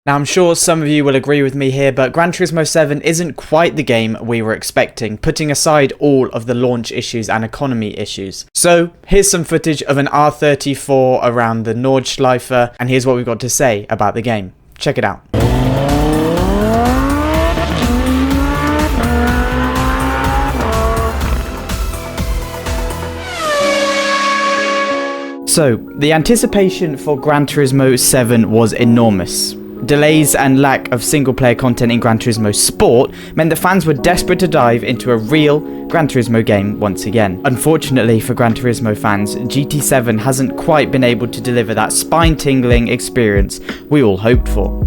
Now I'm sure some of you will agree with me here, but Gran Turismo 7 isn't quite the game we were expecting, putting aside all of the launch issues and economy issues. So here's some footage of an R34 around the Nordschleife, and here's what we've got to say about the game. Check it out. So, the anticipation for Gran Turismo 7 was enormous. Delays and lack of single-player content in Gran Turismo Sport meant that fans were desperate to dive into a real Gran Turismo game once again. Unfortunately for Gran Turismo fans, GT7 hasn't quite been able to deliver that spine-tingling experience we all hoped for.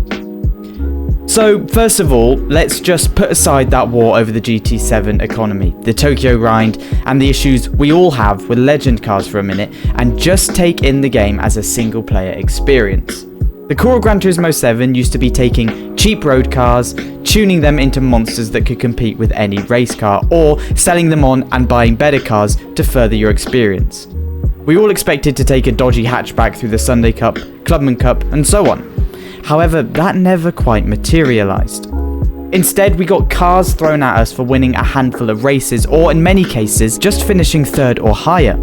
So, first of all, let's just put aside that war over the GT7 economy, the Tokyo grind, and the issues we all have with legend cars for a minute, and just take in the game as a single-player experience. The core of Gran Turismo 7 used to be taking cheap road cars, tuning them into monsters that could compete with any race car, or selling them on and buying better cars to further your experience. We all expected to take a dodgy hatchback through the Sunday Cup, Clubman Cup, and so on. However, that never quite materialised. Instead, we got cars thrown at us for winning a handful of races, or in many cases, just finishing third or higher.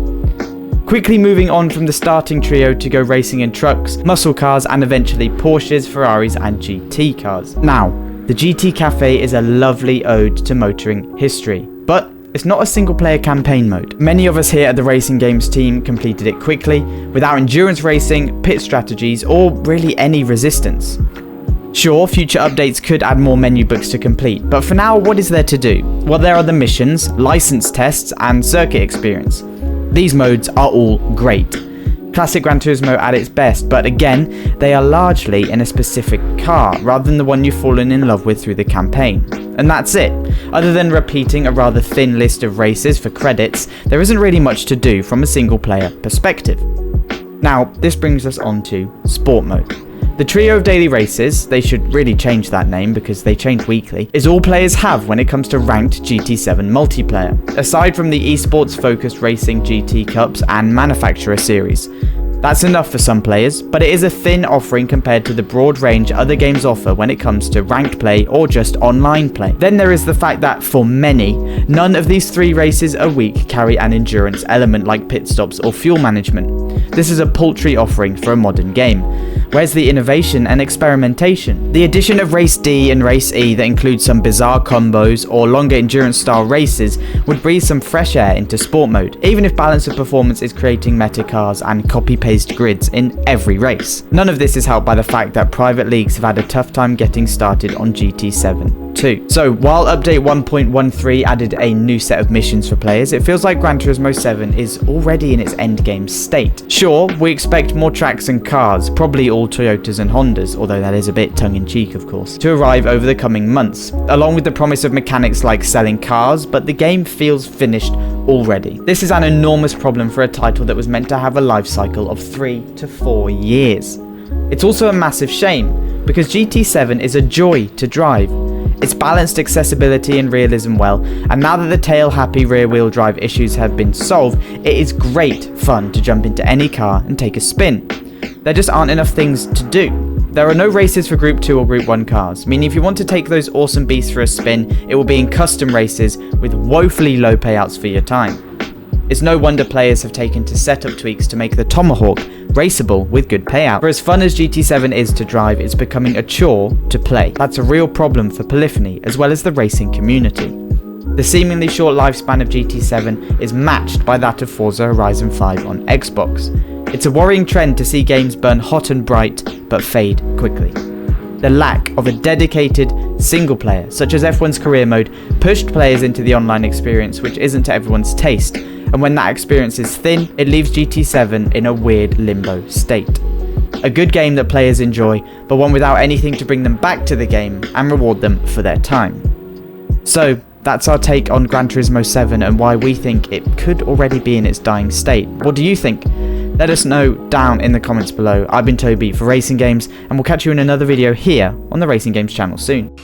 Quickly moving on from the starting trio to go racing in trucks, muscle cars, and eventually Porsches, Ferraris, and GT cars. Now, the GT Cafe is a lovely ode to motoring history, but it's not a single-player campaign mode. Many of us here at the Racing Games team completed it quickly, without endurance racing, pit strategies, or really any resistance. Sure, future updates could add more menu books to complete, but for now, what is there to do? Well, there are the missions, license tests, and circuit experience. These modes are all great. Classic Gran Turismo at its best, but again, they are largely in a specific car, rather than the one you've fallen in love with through the campaign. And that's it. Other than repeating a rather thin list of races for credits, there isn't really much to do from a single player perspective. Now, this brings us on to Sport Mode. The trio of daily races, they should really change that name because they change weekly, is all players have when it comes to ranked GT7 multiplayer, aside from the esports focused racing GT Cups and Manufacturer Series. That's enough for some players, but it is a thin offering compared to the broad range other games offer when it comes to ranked play or just online play. Then there is the fact that, for many, none of these 3 races a week carry an endurance element like pit stops or fuel management. This is a paltry offering for a modern game. Where's the innovation and experimentation? The addition of Race D and Race E that include some bizarre combos or longer endurance style races would breathe some fresh air into sport mode, even if balance of performance is creating meta cars and copy-paste grids in every race. None of this is helped by the fact that private leagues have had a tough time getting started on GT7 too. So while update 1.13 added a new set of missions for players, it feels like Gran Turismo 7 is already in its endgame state. Sure, we expect more tracks and cars, probably all Toyotas and Hondas, although that is a bit tongue-in-cheek of course, to arrive over the coming months, along with the promise of mechanics like selling cars, but the game feels finished already. This is an enormous problem for a title that was meant to have a life cycle of 3 to 4 years. It's also a massive shame, because GT7 is a joy to drive. It's balanced accessibility and realism well, and now that the tail-happy rear-wheel drive issues have been solved, it is great fun to jump into any car and take a spin. There just aren't enough things to do. There are no races for Group 2 or Group 1 cars, meaning if you want to take those awesome beasts for a spin, it will be in custom races with woefully low payouts for your time. It's no wonder players have taken to setup tweaks to make the Tomahawk raceable with good payout. For as fun as GT7 is to drive, it's becoming a chore to play. That's a real problem for Polyphony as well as the racing community. The seemingly short lifespan of GT7 is matched by that of Forza Horizon 5 on Xbox. It's a worrying trend to see games burn hot and bright but fade quickly. The lack of a dedicated single player, such as F1's career mode, pushed players into the online experience, which isn't to everyone's taste, and when that experience is thin, it leaves GT7 in a weird limbo state. A good game that players enjoy, but one without anything to bring them back to the game and reward them for their time. So, that's our take on Gran Turismo 7 and why we think it could already be in its dying state. What do you think? Let us know down in the comments below. I've been Toby for Racing Games, and we'll catch you in another video here on the Racing Games channel soon.